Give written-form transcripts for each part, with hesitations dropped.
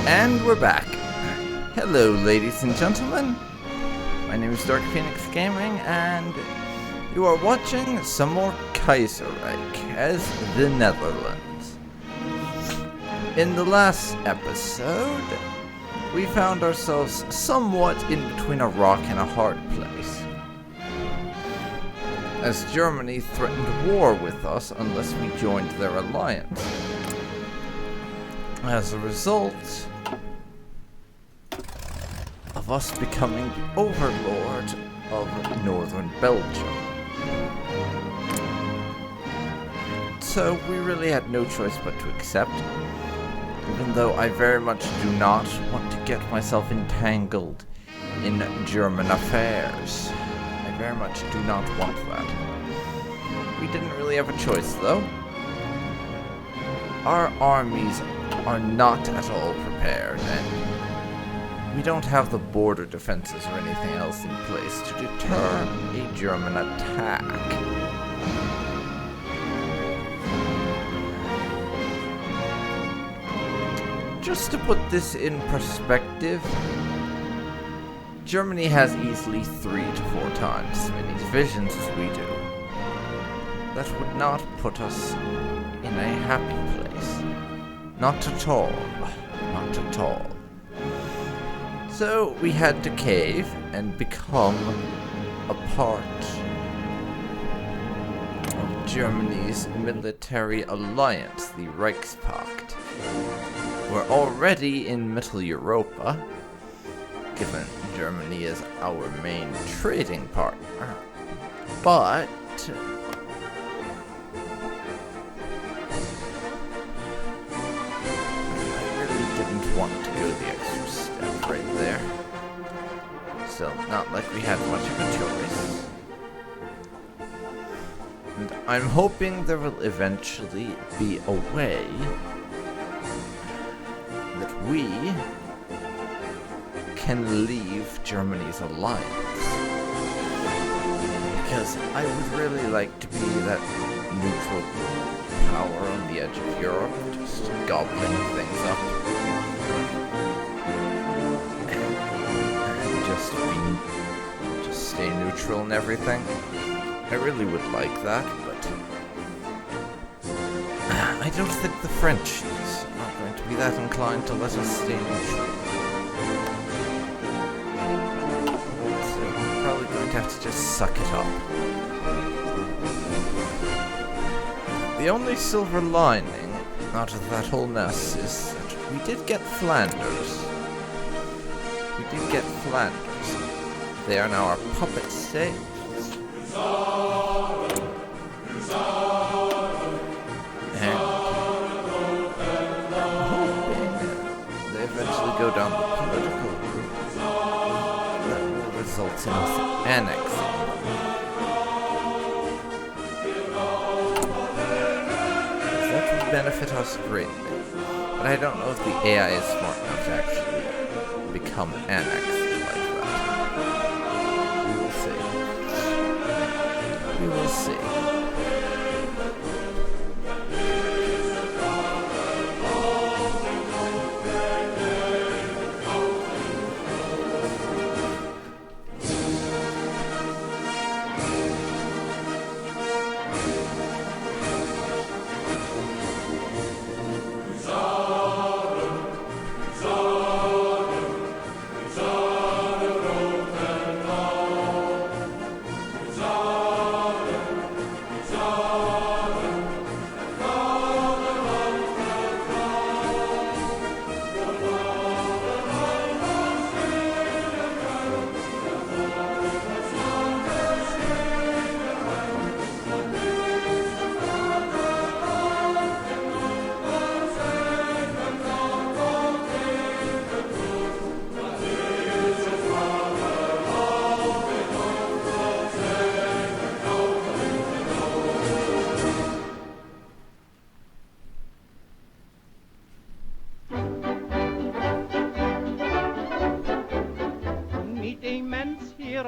And we're back. Hello, ladies and gentlemen. My name is Dark Phoenix Gaming, and you are watching some more Kaiserreich as the Netherlands. In the last episode, we found ourselves somewhat in between a rock and a hard place, as Germany threatened war with us unless we joined their alliance. As a result of us becoming the overlord of northern Belgium. So we really had no choice but to accept, even though I very much do not want to get myself entangled in German affairs. I very much do not want that. We didn't really have a choice, though. Our armies are not at all prepared, and we don't have the border defenses or anything else in place to deter a German attack. Just to put this in perspective, Germany has easily 3 to 4 times as many divisions as we do. That would not put us in a happy place. Not at all. Not at all. So we had to cave and become a part of Germany's military alliance, the Reichspakt. We're already in Middle Europa, given Germany is our main trading partner. But want to go the extra step right there. So, not like we had much of a choice. And I'm hoping there will eventually be a way that we can leave Germany's alliance. Because I would really like to be that neutral power on the edge of Europe, just gobbling things up. Just stay neutral and everything. I really would like that, but I don't think the French is not going to be that inclined to let us stay neutral. So we're probably going to have to just suck it up. The only silver lining out of that whole mess is that we did get Flanders. They are now our puppet states. And I'm hoping they eventually go down the political route that will result in us annexing them. That would benefit us greatly. But I don't know if the AI is smart enough to actually become annexed. We will see.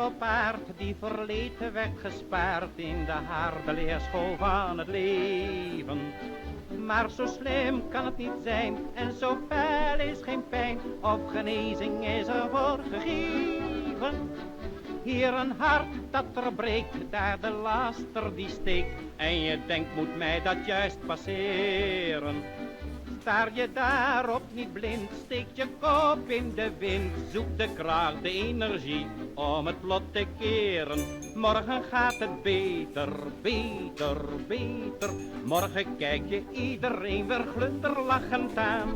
op aard die verleten werd gespaard in de harde leerschool van het leven. Maar zo slim kan het niet zijn en zo fel is geen pijn. Of genezing is ervoor gegeven. Hier een hart dat er breekt, daar de laster die steekt. En je denkt, moet mij dat juist passeren? Staar je daarop niet blind, steek je kop in de wind. Zoek de kracht, de energie om het lot te keren. Morgen gaat het beter, beter, beter. Morgen kijk je iedereen weer glunderlachend aan.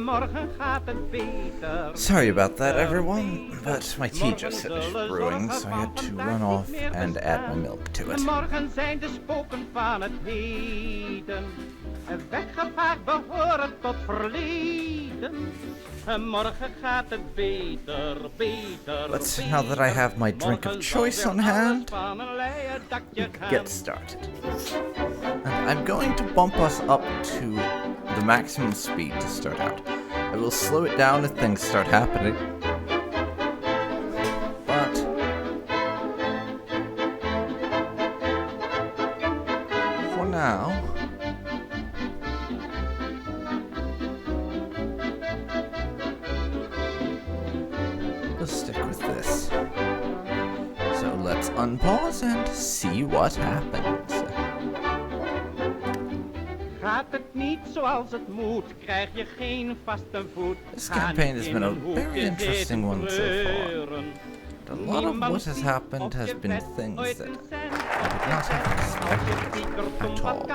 Morgen gaat het beter. Sorry about that, everyone, but my tea just finished brewing, so I had to run off and add my milk to it. Morgen zijn de spoken van het heden. Weggevaagd behoren tot verleden. Morgen gaat het beter, beter. But now that I have my drink of choice on hand, we can get started. And I'm going to bump us up to the maximum speed to start out. I will slow it down if things start happening. But for now, we'll stick with this. So let's unpause and see what happens. Gaat het niet zoals het moet, krijg je geen vaste voet. This campaign has been a very interesting one so far. But a lot of what has happened has been things that I would not have expected at all.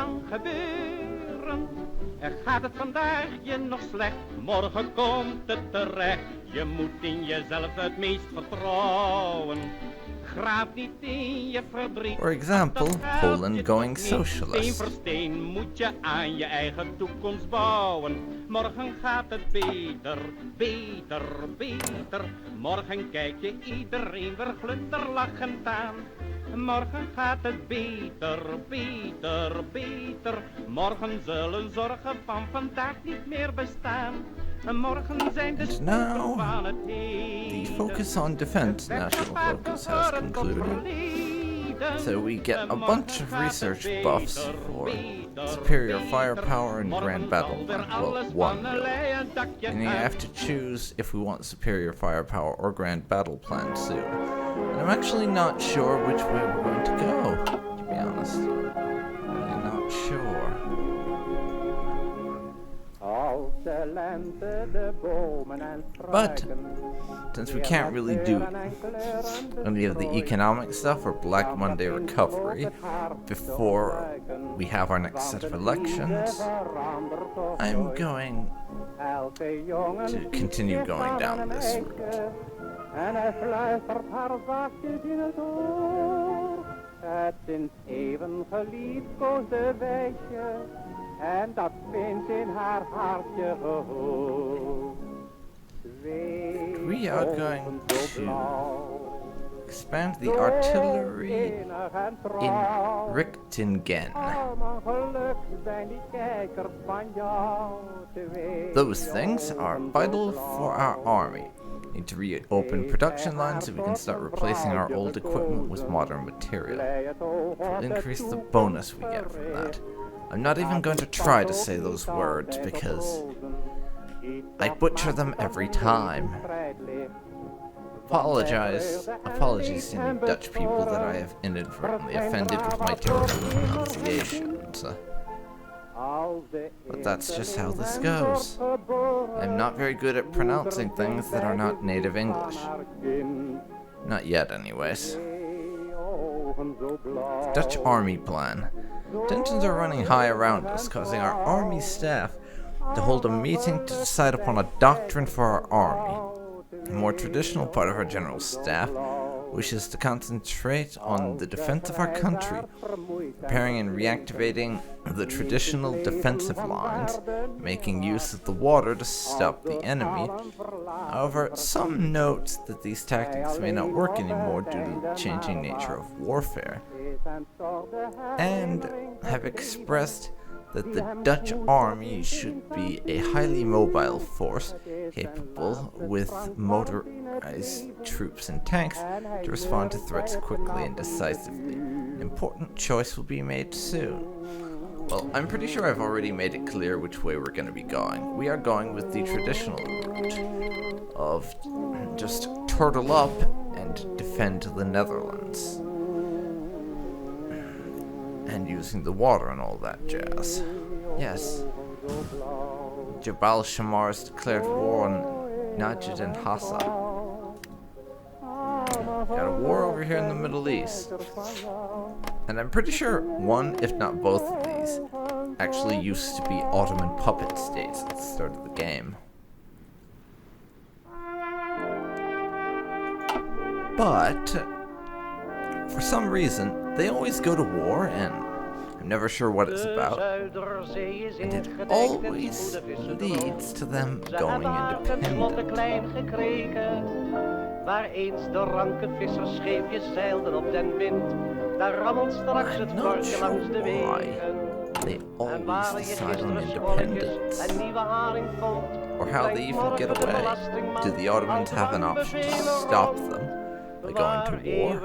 Gaat het vandaag je nog slecht, morgen komt het terecht. Je moet in jezelf het meest vertrouwen. Graaf niet in je verdriet. For example, Poland going Steen socialist. voor steen moet je aan je eigen toekomst bouwen. Morgen gaat het beter, beter, beter. Morgen kijk je iedereen weer glunderlachend aan. Morgen gaat het beter, beter, beter. Morgen zullen zorgen van vandaag niet meer bestaan. Morgen zijn de now, van het heden. The focus on defense national focus has concluded. So we get a bunch of research buffs for superior firepower and grand battle plan. Well, one really. And you have to choose if we want superior firepower or grand battle plan soon. And I'm actually not sure which way we're going to go, to be honest. I'm not sure. But since we can't really do any of the economic stuff or Black Monday recovery before we have our next set of elections, I'm going to continue going down this route. En hij fluistert haar zachtjes in het oor. Het sinds even geliefkoosde wijsje. En dat vindt in haar hartje gehoord. We are going to expand the artillery in Richtingen. Those things are vital for our army. Need to reopen production lines so we can start replacing our old equipment with modern material. We'll increase the bonus we get from that. I'm not even going to try to say those words because I butcher them every time. Apologies to any Dutch people that I have inadvertently offended with my terrible pronunciations. But that's just how this goes. I'm not very good at pronouncing things that are not native English. Not yet, anyways. The Dutch army plan. Tensions are running high around us, causing our army staff to hold a meeting to decide upon a doctrine for our army. The more traditional part of our general staff wishes to concentrate on the defense of our country, repairing and reactivating the traditional defensive lines, making use of the water to stop the enemy. However, some note that these tactics may not work anymore due to the changing nature of warfare, and have expressed that the Dutch army should be a highly mobile force, capable with motorized troops and tanks to respond to threats quickly and decisively. An important choice will be made soon. Well, I'm pretty sure I've already made it clear which way we're going to be going. We are going with the traditional route of just turtle up and defend the Netherlands. And using the water and all that jazz. Yes. Jabal Shamar's declared war on Najd and Hassa. Got a war over here in the Middle East. And I'm pretty sure one, if not both of these, actually used to be Ottoman puppet states at the start of the game. But, for some reason, they always go to war, and I'm never sure what it's about. And it always leads to them going independent. Waar eens de ranke vissersscheepjes zeilden op den wind, daar rammelt straks het vorkje langs de wegen. They always decide on independence. Or how they even get away. Do the Ottomans have an option to stop them by going to war?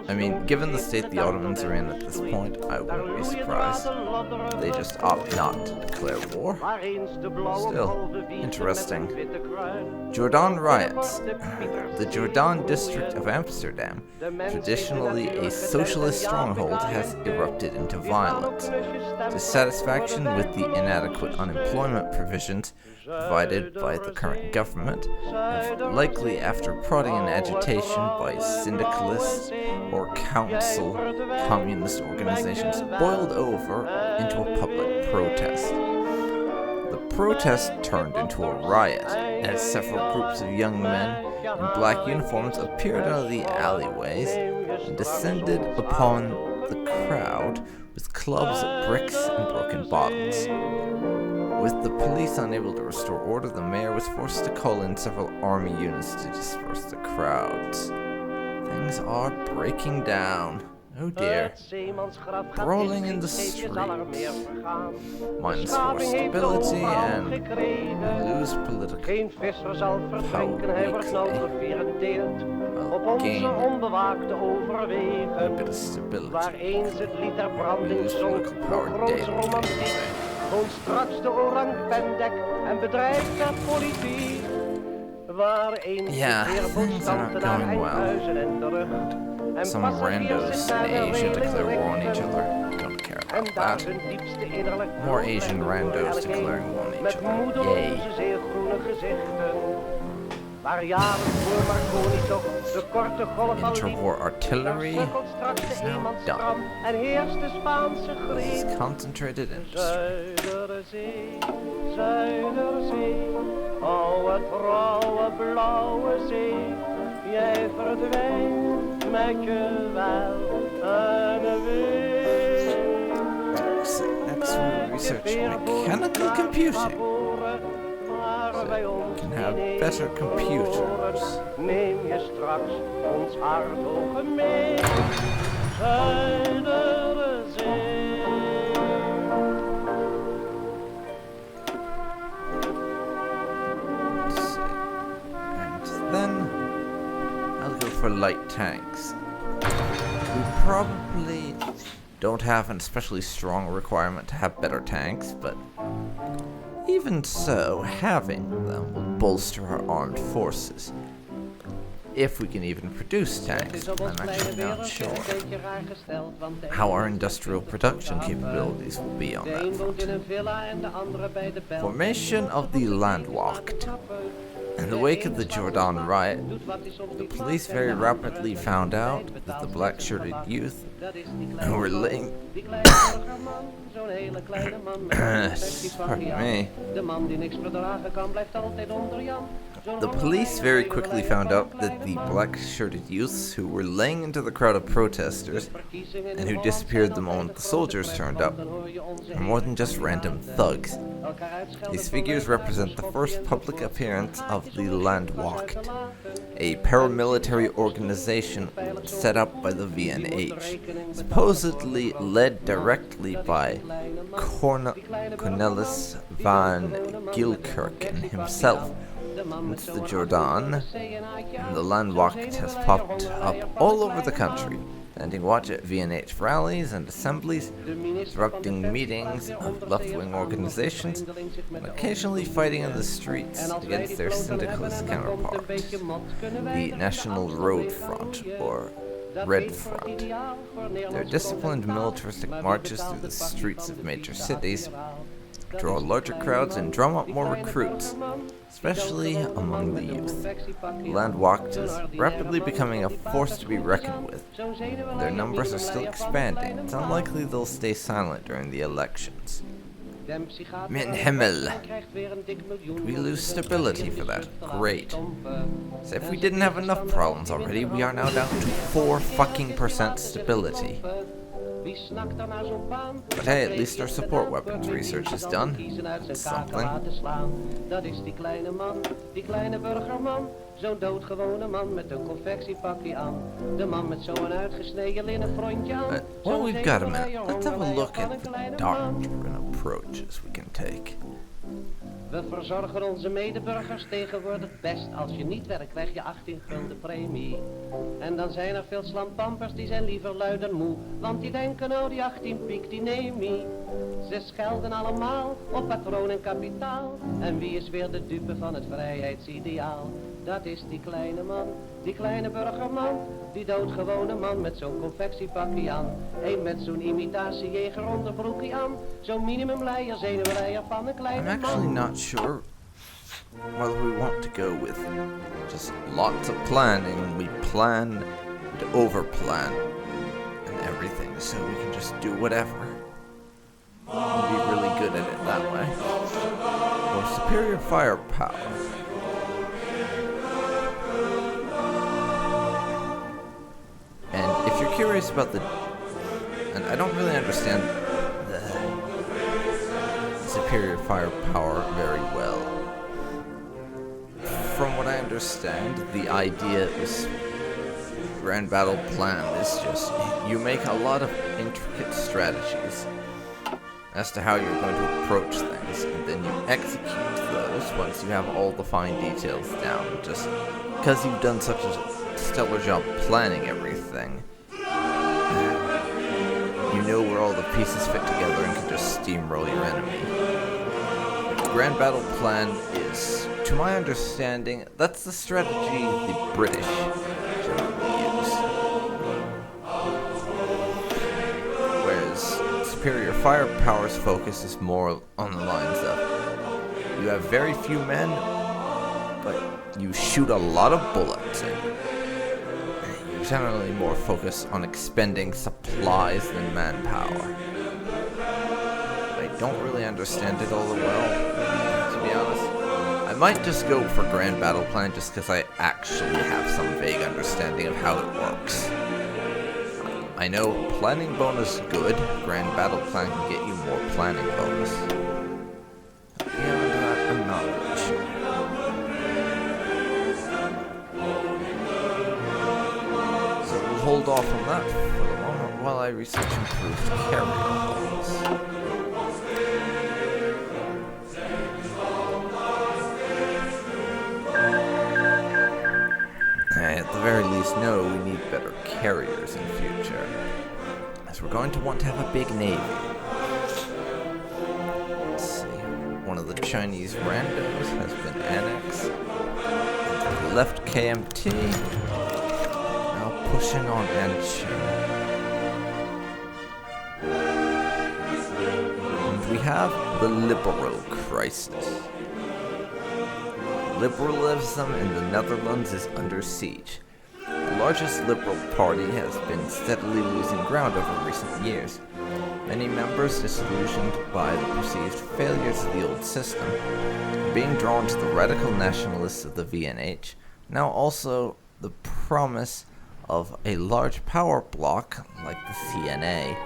I mean, given the state the Ottomans are in at this point, I wouldn't be surprised. They just opt not to declare war. Still, interesting. Jordan riots. The Jordan district of Amsterdam, traditionally a socialist stronghold, has erupted into violence. Dissatisfaction with the inadequate unemployment provisions provided by the current government have likely, after prodding and agitation by syndicalists or council communist organizations, boiled over into a public protest. The protest turned into a riot as several groups of young men in black uniforms appeared out of the alleyways and descended upon the crowd with clubs, bricks, and broken bottles. With the police unable to restore order, the mayor was forced to call in several army units to disperse the crowds. Things are breaking down. Oh dear. Brawling in the streets. Minus 4 stability and lose political power weekly. I'll gain a bit of stability. Lose political power daily. Woont straks de orang-pendek en bedrijft de politiek. Waar eens things are not going well. Some randos in Asia declare war on each other. Don't care about that. More Asian randos declaring war on each other. Yay. Interwar artillery is now done. This is concentrated industry. Next we'll research mechanical computing. So we can have better computers. Neem je straks ons hartog mee, Zuiderzee. And then I'll go for light tanks. We probably don't have an especially strong requirement to have better tanks, but even so, having them will bolster our armed forces. If we can even produce tanks, I'm actually not sure how our industrial production capabilities will be on that front. Formation of the Landwacht. In the wake of the Jordan riot, the police very rapidly found out that the black-shirted youth who were laying... Pardon me. The police very quickly found out that the black-shirted youths who were laying into the crowd of protesters and who disappeared the moment the soldiers turned up are more than just random thugs. These figures represent the first public appearance of the Landwacht, a paramilitary organization set up by the VNH, supposedly led directly by Cornelis van Gilkerken himself. Since the Jordan, and the Landwacht has popped up all over the country, standing watch at VNH rallies and assemblies, disrupting meetings of left-wing organizations, and occasionally fighting in the streets against their syndicalist counterpart, the National Road Front, or Red Front. Their disciplined militaristic marches through the streets of major cities draw larger crowds and drum up more recruits, especially among the youth. Landwacht is rapidly becoming a force to be reckoned with. Their numbers are still expanding. It's unlikely they'll stay silent during the elections. Min Himmel. Did we lose stability for that? Great. So if we didn't have enough problems already, we are now down to 4% stability. But hey, at least our support weapons research is done. That's something. Dat is die kleine man, die kleine burgerman. Zo'n doodgewone man met een confectiepakje aan. De man met zo'n uitgesneden linnen frontje aan. Well, we've got a minute. Let's have a look at the doctrine approaches we can take. We verzorgen onze medeburgers tegenwoordig best. Als je niet werkt, krijg je 18 gulden premie. En dan zijn er veel slampampers die zijn liever lui dan moe. Want die denken, oh die 18 piek, die neem ie. Ze schelden allemaal op patroon en kapitaal. En wie is weer de dupe van het vrijheidsideaal? Dat is die kleine man, die kleine burgerman. Die doodgewone man met zo'n confectiepakje aan. Eén met zo'n imitatiejeger onderbroekje aan. Zo'n minimumleier, zenuwleier van een kleine man. I'm actually not sure whether we want to go with just lots of planning. We plan to overplan and everything, so we can just do whatever. We'll be really good at it that way. Or superior firepower. And if you're curious about and I don't really understand the superior firepower very well. From what I understand, the idea is grand battle plan is just you make a lot of intricate strategies as to how you're going to approach things, and then you execute those once you have all the fine details down. Just because you've done such a stellar job planning everything, you know where all the pieces fit together and can just steamroll your enemy. The grand battle plan is, to my understanding, that's the strategy the British generally use. Whereas superior firepower's focus is more on the lines of you have very few men, but you shoot a lot of bullets, and you're generally more focused on expending supplies than manpower. I don't really understand it all that well, to be honest. I might just go for Grand Battle Plan just because I actually have some vague understanding of how it works. I know planning bonus is good. Grand Battle Plan can get you more planning bonus. Beyond that, I'm not really sure. So we'll hold off on that for the moment while I research improved carrier models. At the very least, no, we need better carriers in future, as we're going to want to have a big navy. Let's see, one of the Chinese randos has been annexed. And left KMT, now pushing on Anarchy. And we have the liberal crisis. Liberalism in the Netherlands is under siege. The largest Liberal Party has been steadily losing ground over recent years. Many members, disillusioned by the perceived failures of the old system, are being drawn to the radical nationalists of the VNH, now also the promise of a large power bloc like the CNA.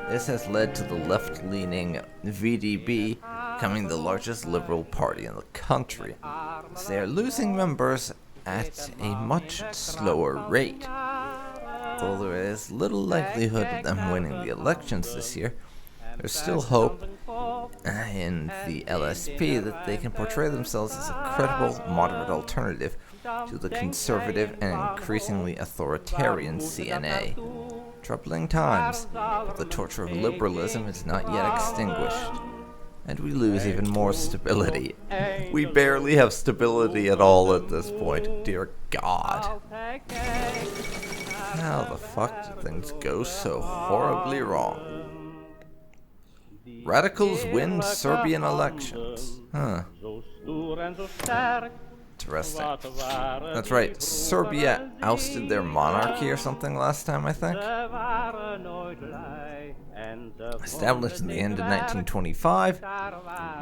This has led to the left-leaning VDB becoming the largest liberal party in the country, as they are losing members at a much slower rate. Though there is little likelihood of them winning the elections this year, there's still hope in the LSP that they can portray themselves as a credible, moderate alternative to the conservative and increasingly authoritarian CNA. Troubling times, but the torture of liberalism is not yet extinguished. And we lose even more stability. We barely have stability at all at this point, dear God. How the fuck did things go so horribly wrong? Radicals win Serbian elections. Huh. Interesting. That's right, Serbia ousted their monarchy or something last time, I think. Established at the end of 1925,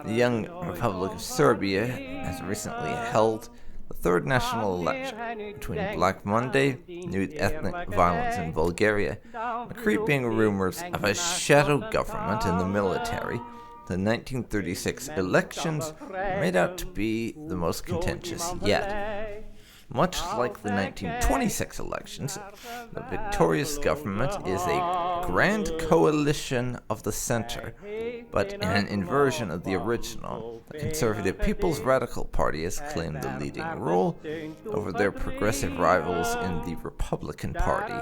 the young Republic of Serbia has recently held the third national election between Black Monday, new ethnic violence in Bulgaria, and creeping rumors of a shadow government in the military. The 1936 elections made out to be the most contentious yet. Much like the 1926 elections, the victorious government is a grand coalition of the center, but in an inversion of the original. The Conservative People's Radical Party has claimed the leading role over their progressive rivals in the Republican Party.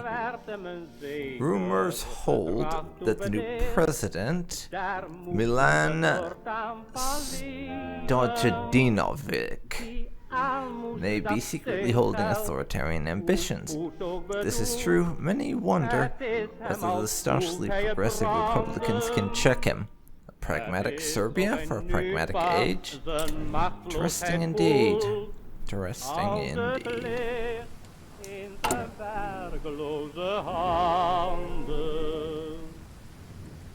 Rumors hold that the new president, Milan Stojadinovic, may be secretly holding authoritarian ambitions. If this is true, many wonder whether the staunchly progressive Republicans can check him. A pragmatic Serbia for a pragmatic age? Interesting indeed. Interesting indeed.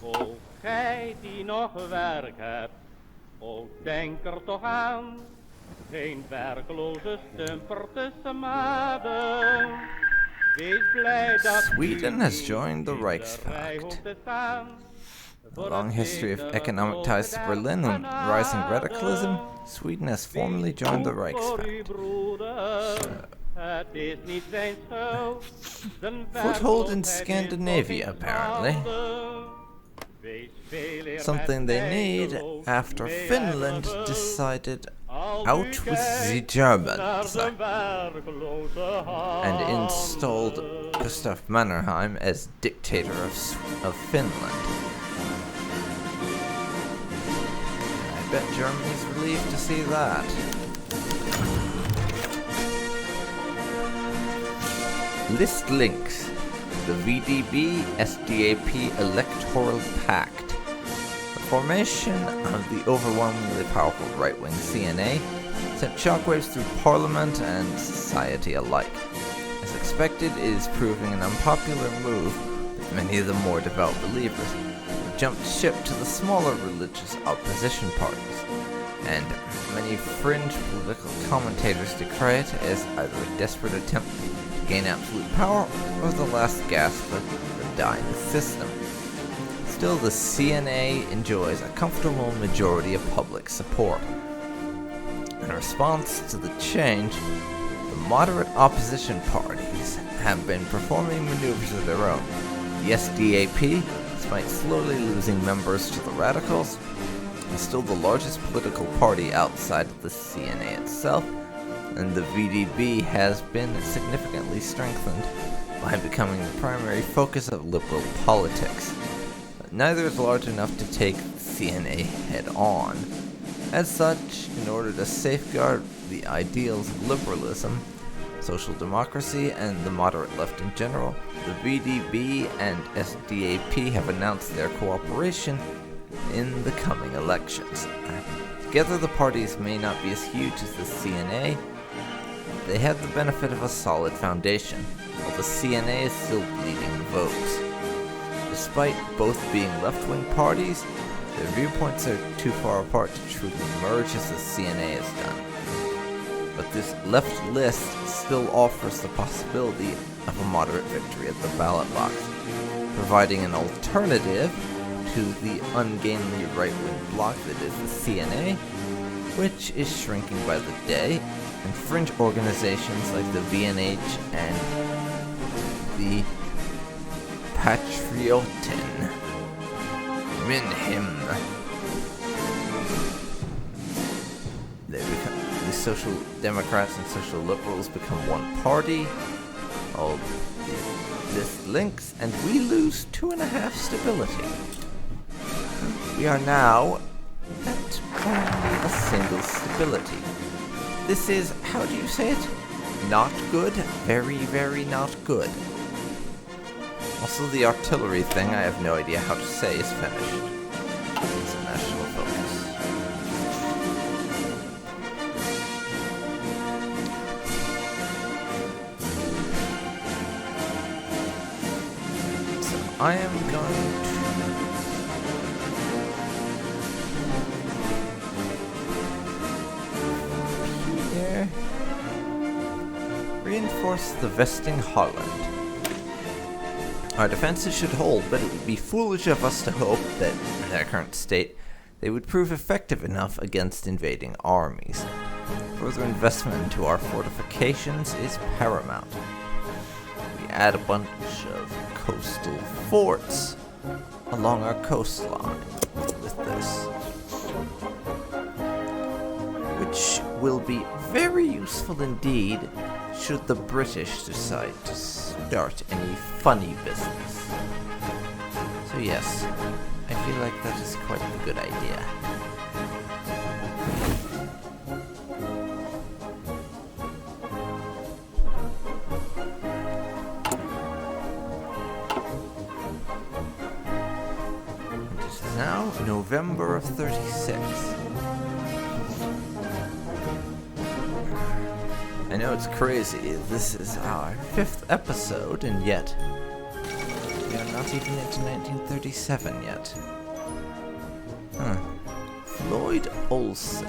O gij die nog werk hebt, o denk er toch aan. Geen werkloze stumper tussen maden. Wees blij dat Sweden has joined the Reichspakt. A long history of economic ties to Berlin and rising radicalism, Sweden has formally joined the Reichspakt. Foothold in Scandinavia, apparently. Something they need after Finland decided out with the Germans and installed Gustav Mannerheim as dictator of Finland. I bet Germany's relieved to see that. List links. The VDB-SDAP Electoral Pact. The formation of the overwhelmingly powerful right-wing CNA sent shockwaves through Parliament and society alike. As expected, it is proving an unpopular move with many of the more devout believers who jumped ship to the smaller religious opposition parties, and many fringe political commentators decry it as either a desperate attempt to gain absolute power or the last gasp of the dying system. Still, the CNA enjoys a comfortable majority of public support. In response to the change, the moderate opposition parties have been performing maneuvers of their own. The SDAP, despite slowly losing members to the radicals, is still the largest political party outside of the CNA itself, and the VDB has been significantly strengthened by becoming the primary focus of liberal politics. But neither is large enough to take the CNA head-on. As such, in order to safeguard the ideals of liberalism, social democracy, and the moderate left in general, the VDB and SDAP have announced their cooperation in the coming elections. Together, the parties may not be as huge as the CNA. They have the benefit of a solid foundation, while the CNA is still bleeding votes. Despite both being left-wing parties, their viewpoints are too far apart to truly merge as the CNA has done. But this left list still offers the possibility of a moderate victory at the ballot box, providing an alternative to the ungainly right-wing bloc that is the CNA, which is shrinking by the day, and fringe organizations like the VNH and the Patrioten Minhim. The Social Democrats and Social Liberals become one party, all this links, and we lose 2.5 stability. We are now at only a single stability. This is, how do you say it? Not good? Very, very not good. Also, the artillery thing, I have no idea how to say, is finished. It's a national focus. So I am going to here reinforce the vesting Holland. Our defenses should hold, but it would be foolish of us to hope that, in their current state, they would prove effective enough against invading armies. Further investment into our fortifications is paramount. We add a bunch of coastal forts along our coastline with this, which will be very useful indeed should the British decide to start any funny business. So yes, I feel like that is quite a good idea. It is now November of 36. I know it's crazy, this is our 5th episode, and yet we are not even into 1937 yet. Floyd Olson,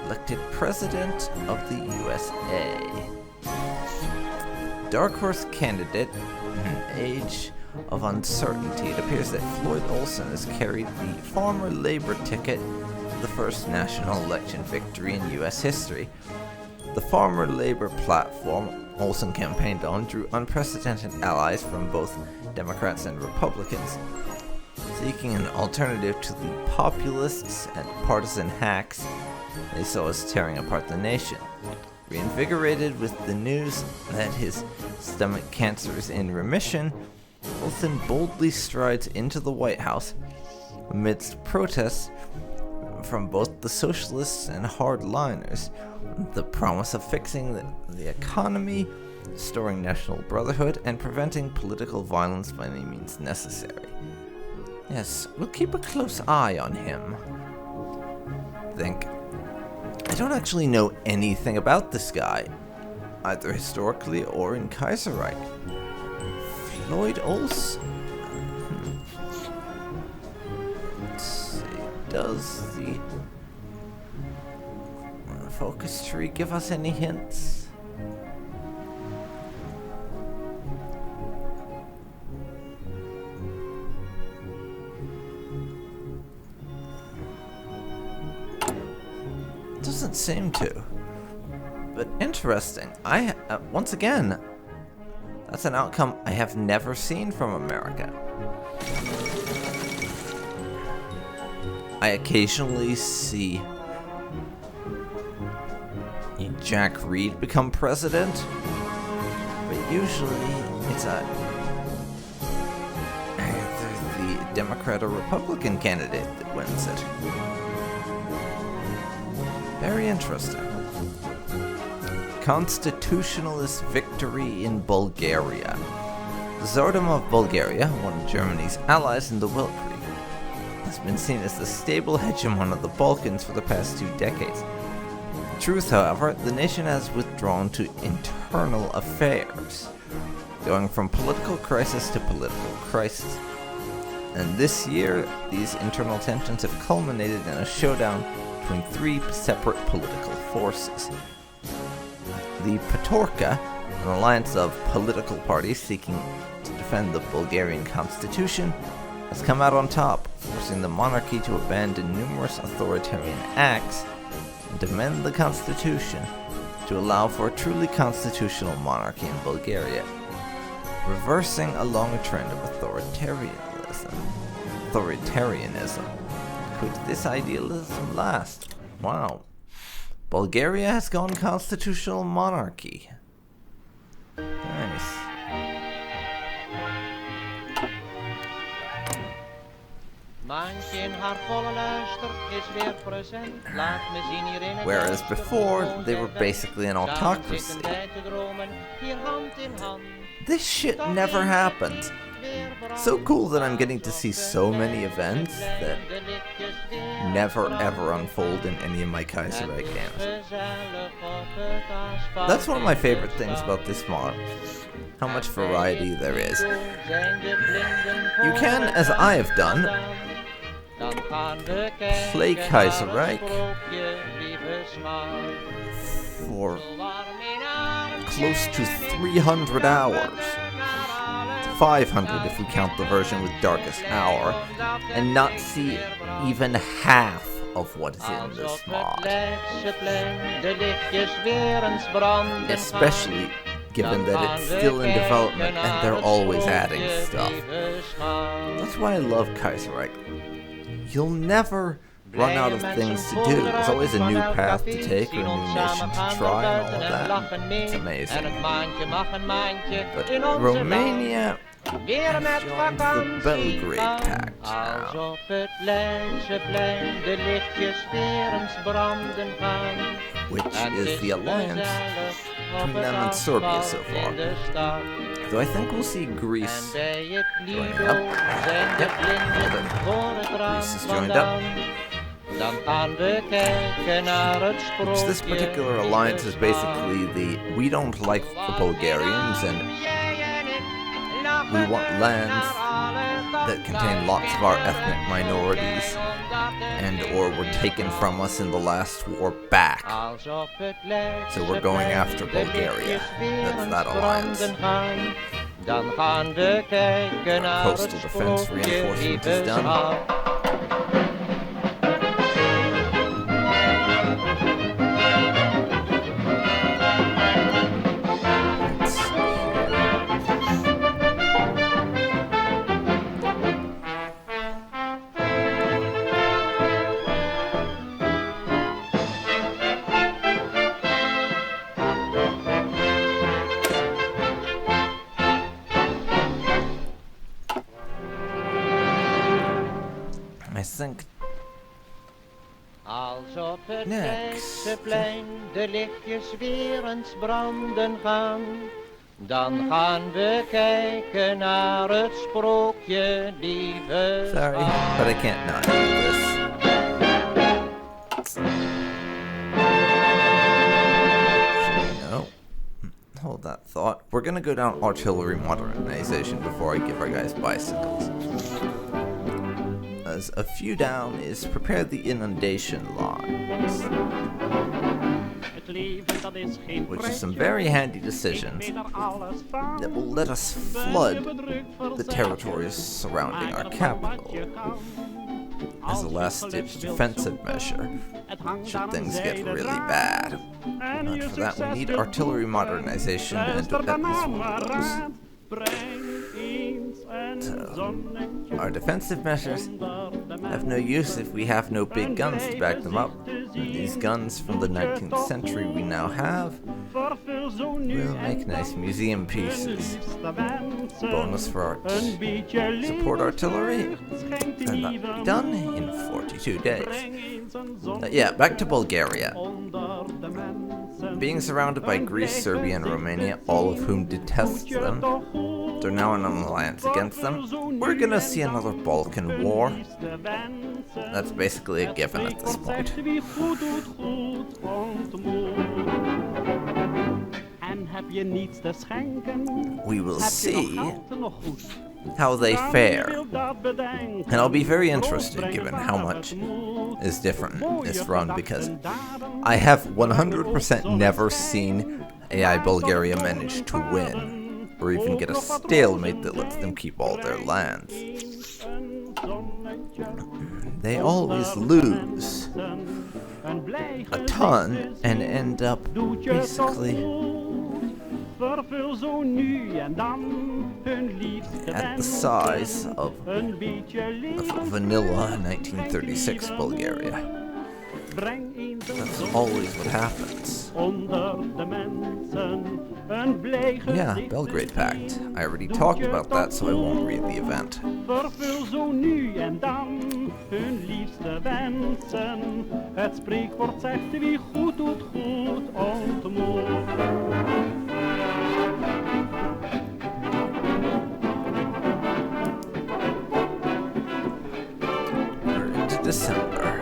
elected President of the USA. Dark horse candidate in an age of uncertainty. It appears that Floyd Olson has carried the former Labor ticket to the first national election victory in US history. The former Labor platform Olson campaigned on drew unprecedented allies from both Democrats and Republicans, seeking an alternative to the populists and partisan hacks they saw as tearing apart the nation. Reinvigorated with the news that his stomach cancer is in remission, Olson boldly strides into the White House amidst protests from both the socialists and hardliners, the promise of fixing the economy, restoring national brotherhood, and preventing political violence by any means necessary. Yes, we'll keep a close eye on him. I don't actually know anything about this guy, either historically or in Kaiserreich. Floyd Olson. Let's see, does the focus tree give us any hints? Doesn't seem to. But interesting. Once again, that's an outcome I have never seen from America. I occasionally see Jack Reed become president, but usually it's either the Democrat or Republican candidate that wins it. Very interesting. Constitutionalist victory in Bulgaria. The Tsardom of Bulgaria, one of Germany's allies in the Weltkrieg, has been seen as the stable hegemon of the Balkans for the past 2 decades. In truth, however, the nation has withdrawn to internal affairs, going from political crisis to political crisis. And this year, these internal tensions have culminated in a showdown between 3 separate political forces. The Petorka, an alliance of political parties seeking to defend the Bulgarian constitution, has come out on top, forcing the monarchy to abandon numerous authoritarian acts and amend the constitution to allow for a truly constitutional monarchy in Bulgaria, reversing a long trend of authoritarianism. Could this idealism last? Wow. Bulgaria has gone constitutional monarchy. Nice. Whereas before, they were basically an autocracy. This shit never happened. So cool that I'm getting to see so many events that never ever unfold in any of my Kaiserreich games. That's one of my favorite things about this mod. How much variety there is. You can, as I have done, play Kaiserreich for close to 300 hours. 500 if we count the version with Darkest Hour, and not see even half of what is in this mod. Especially given that it's still in development and they're always adding stuff. That's why I love Kaiserreich. You'll never run out of things to do. There's always a new path to take or a new nation to try and all of that. It's amazing. But Romania has joined the Belgrade Pact now, which is the alliance between them and Serbia so far. Though I think we'll see Greece joining up. Yep, Greece is joined up. Which this particular alliance is basically the we don't like the Bulgarians and we want lands that contain lots of our ethnic minorities and or were taken from us in the last war back. So we're going after Bulgaria. That's that alliance. Our coastal defense reinforcement is done. I think next. De lichtjes weer eens branden gaan. Dan gaan we kijken naar het sprookje, lieve. Sorry, but I can't not do this. No. Hold that thought. We're gonna go down artillery modernization before I give our guys bicycles. As a few down is prepare the inundation lines, which is some very handy decisions that will let us flood the territories surrounding our capital as a last-ditch defensive measure should things get really bad. But for that we need artillery modernization, and that is one of those. So, our defensive measures have no use if we have no big guns to back them up. And these guns from the 19th century we now have will make nice museum pieces. Bonus for art. Support artillery, and that will be done in 42 days. Yeah, back to Bulgaria. Being surrounded by Greece, Serbia, and Romania, all of whom detest them, they're now in an alliance against them. We're gonna see another Balkan war. That's basically a given at this point. We will see how they fare. And I'll be very interested given how much is different in this run, because I have 100% never seen AI Bulgaria manage to win, or even get a stalemate that lets them keep all their lands. They always lose a ton and end up basically at the size of vanilla 1936 Bulgaria. That's always what happens. Yeah, Belgrade Pact. I already talked about that, so I won't read the event. hun liefste wensen. Het spreekwoord zegt wie goed doet goed ontmoet. We're into December.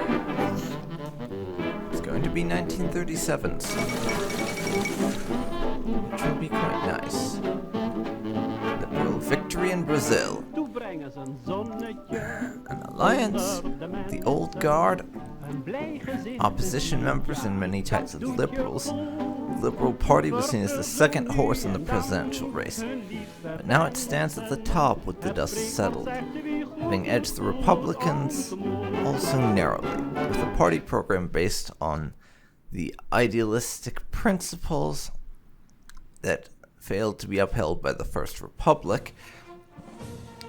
It's going to be 1937 soon, which will be quite nice. Liberal victory in Brazil. An alliance, the old guard, opposition members and many types of liberals. The Liberal Party was seen as the second horse in the presidential race, but now it stands at the top with the dust settled, having edged the Republicans also narrowly, with a party program based on the idealistic principles that failed to be upheld by the First Republic,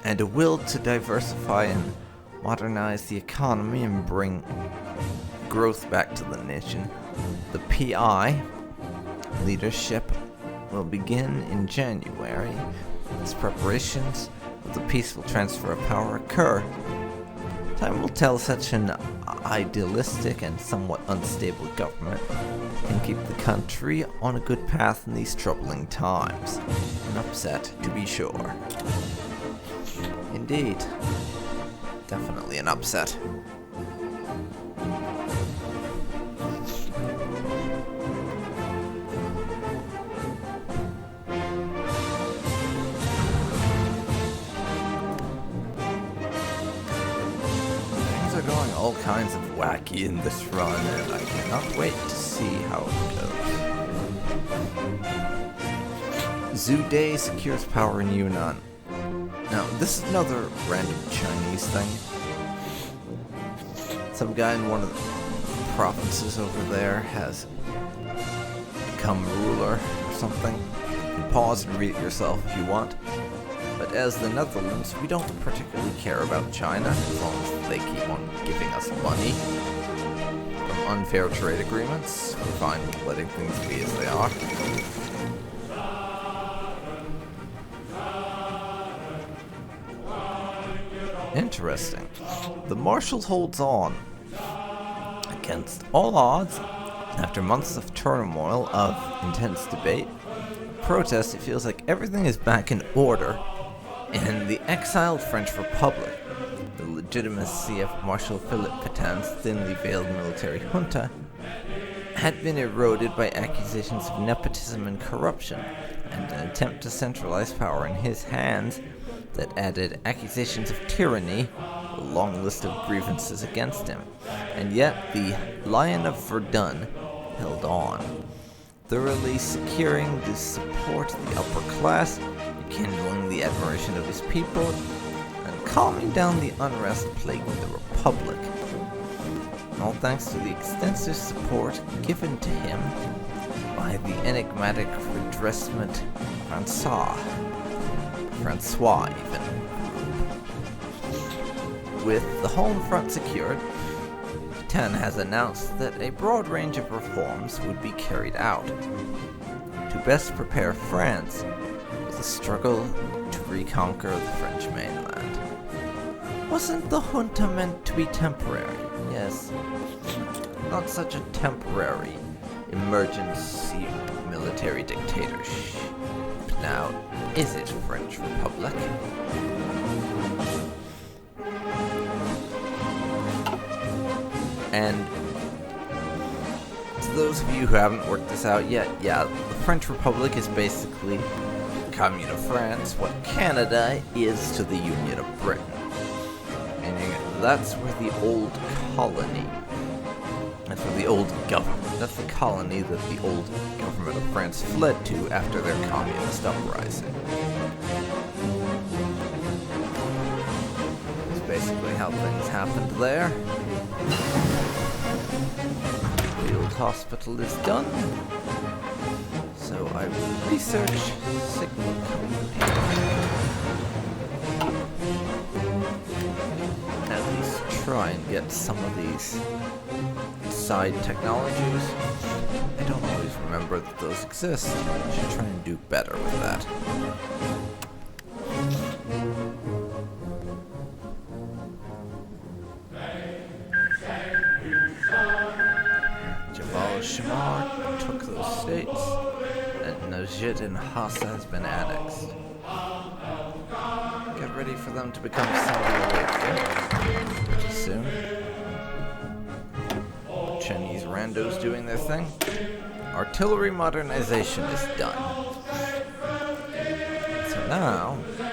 and a will to diversify and modernize the economy and bring growth back to the nation. The PI leadership will begin in January as preparations of the peaceful transfer of power occur. Time will tell such an idealistic and somewhat unstable government can keep the country on a good path in these troubling times. An upset, to be sure. Indeed. Definitely an upset. Things are going all kinds of wacky in this run, and I cannot wait to see how it goes. Zhu Day secures power in Yunnan. Now, this is another random Chinese thing. Some guy in one of the provinces over there has become ruler or something. You can pause and read it yourself if you want. But as the Netherlands, we don't particularly care about China as long as they keep on giving us money from unfair trade agreements. We're fine with letting things be as they are. Interesting. The Marshal holds on. Against all odds, after months of turmoil, of intense debate, protest, it feels like everything is back in order in the exiled French Republic. The legitimacy of Marshal Philippe Pétain's thinly veiled military junta had been eroded by accusations of nepotism and corruption, and an attempt to centralize power in his hands that added accusations of tyranny, a long list of grievances against him. And yet the Lion of Verdun held on, thoroughly securing the support of the upper class, rekindling the admiration of his people, and calming down the unrest plaguing the Republic. All thanks to the extensive support given to him by the enigmatic redressement Francois even. With the home front secured, Pétain has announced that a broad range of reforms would be carried out to best prepare France for the struggle to reconquer the French mainland. Wasn't the junta meant to be temporary? Yes, not such a temporary emergency military dictatorship. Now, is it French Republic? And to those of you who haven't worked this out yet, yeah, the French Republic is basically the Commune of France, what Canada is to the Union of Britain. Meaning that's where the old colony, that's where the old government, that's the colony that the old government of France fled to after their communist uprising. That's basically how things happened there. The old hospital is done, so I will research signal communication. At least try and get some of these side technologies. I don't always remember that those exist. I should try and do better with that. states, and Najd and Hassa has been annexed. Get ready for them to become Saudi Arabia pretty soon. Chinese randos doing their thing. Artillery modernization is done. So now, we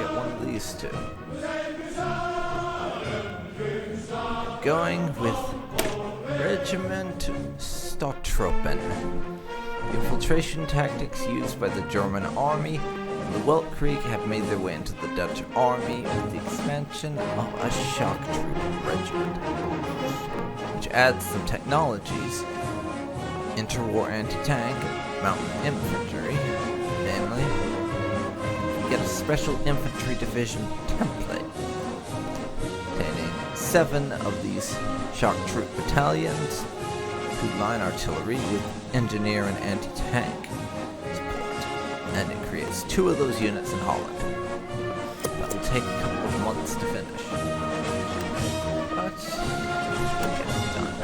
get one of these two. Going with Regiment Stottruppen. The infiltration tactics used by the German army and the Weltkrieg had made their way into the Dutch army with the expansion of a shock troop regiment, which adds some technologies: interwar anti-tank and mountain infantry. Namely, you get a special infantry division template containing 7 of these shock troop battalions, two-line artillery with engineer and anti-tank support, and it creates 2 of those units in Holland. That will take a couple of months to finish, but we'll get it done.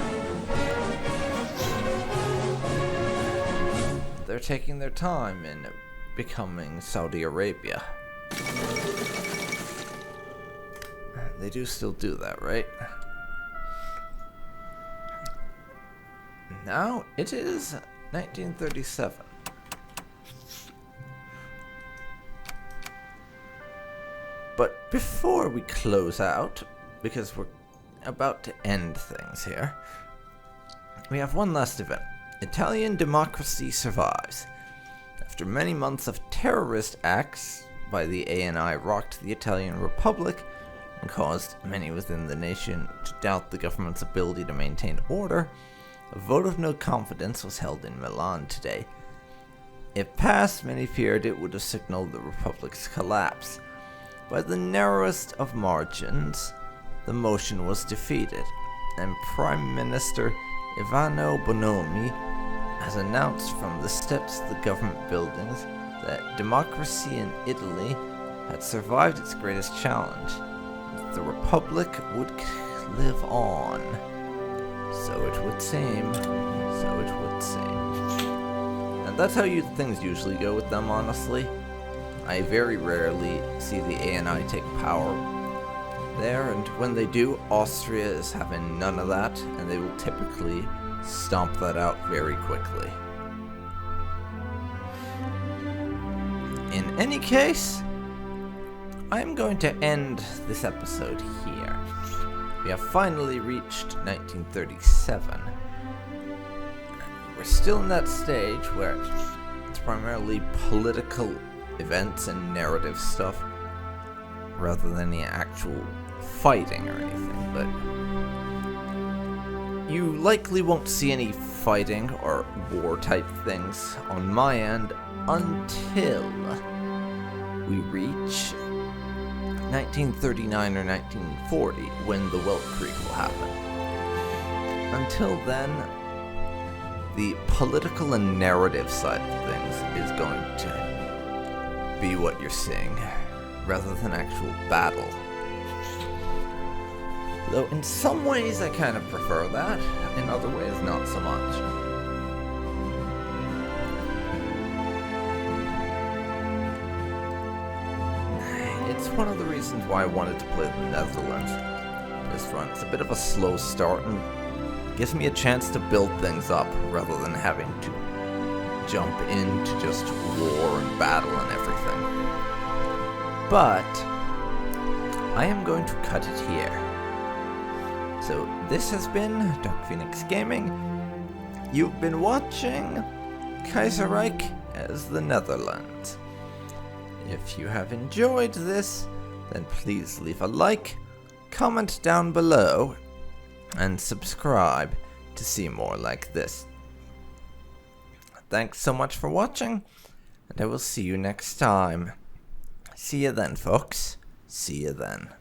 They're taking their time in becoming Saudi Arabia. They do still do that, right? Now it is 1937. But before we close out, because we're about to end things here, we have one last event. Italian democracy survives. After many months of terrorist acts by the ANI rocked the Italian Republic and caused many within the nation to doubt the government's ability to maintain order, a vote of no confidence was held in Milan today. If passed, many feared it would have signaled the Republic's collapse. By the narrowest of margins, the motion was defeated, and Prime Minister Ivano Bonomi has announced from the steps of the government buildings that democracy in Italy had survived its greatest challenge. The Republic would live on. So it would seem. So it would seem. And that's how things usually go with them, honestly. I very rarely see the ANI take power there, and when they do, Austria is having none of that, and they will typically stomp that out very quickly. In any case, I'm going to end this episode here. We have finally reached 1937. We're still in that stage where it's primarily political events and narrative stuff rather than any actual fighting or anything, but you likely won't see any fighting or war type things on my end until we reach 1939 or 1940, when the Weltkrieg will happen. Until then, the political and narrative side of things is going to be what you're seeing, rather than actual battle. Though in some ways I kind of prefer that, in other ways not so much. It's one of the reasons why I wanted to play the Netherlands this run. It's a bit of a slow start and gives me a chance to build things up rather than having to jump into just war and battle and everything. But I am going to cut it here. So this has been Dark Phoenix Gaming. You've been watching Kaiserreich as the Netherlands. If you have enjoyed this, then please leave a like, comment down below, and subscribe to see more like this. Thanks so much for watching, and I will see you next time. See you then, folks. See you then.